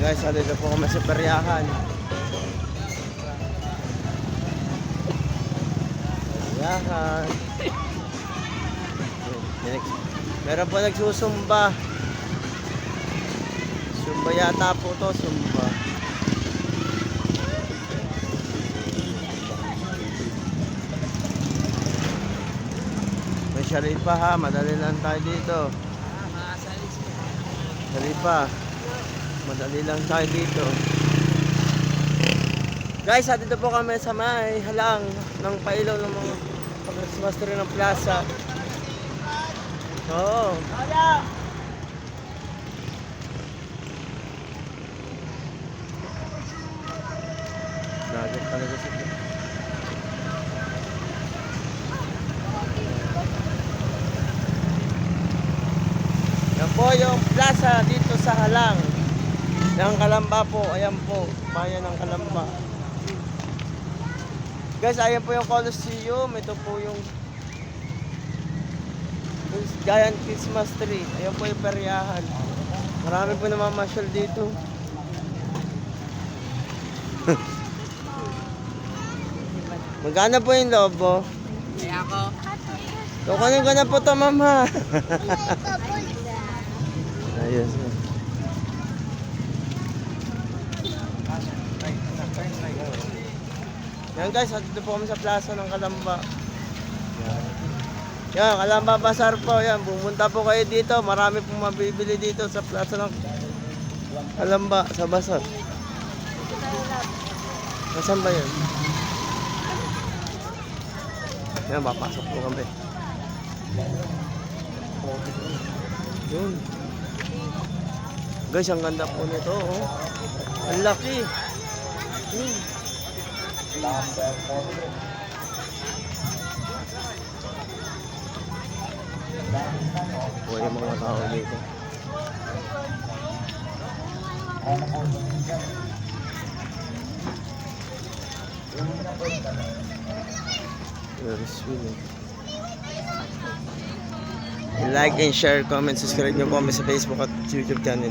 Guys, dito po kami sa peryahan. Peryahan. Meron po nagsusumba. Sumba yata po to, sumba. May Sharipa ha, madali lang tayo dito. Sharipa, madali lang tayo dito. Guys, dito po kami sa may halang ng pailaw ng mga Christmas tree ng plaza. Oo. Dagat talaga sila. Yan po yung plaza dito sa halang ng Calamba po. Ayan po, bayan ng Calamba. Guys, ayan po yung Coliseum. Ito po yung Giant Christmas tree. Ayan po yung peryahan. Marami po namamasyal dito. Magkano po yung lobo? Kaya ako. Kukunin ko na po ito, mama. Ayos. Yan guys, dito po kami sa plaza ng Calamba. Yan, Calamba Bazaar po. Yan, pumunta po kayo dito. Marami pong mabibili dito sa plaza ng Calamba, sa Bazaar. Nasaan ba yan? Yan, papasok po kami. Yun. Guys, ang ganda po nito. Oh. Ang laki. Yun. Yung mga tao dito. Very sweet. Like and share, comment, subscribe nyo po kami sa Facebook at YouTube channel.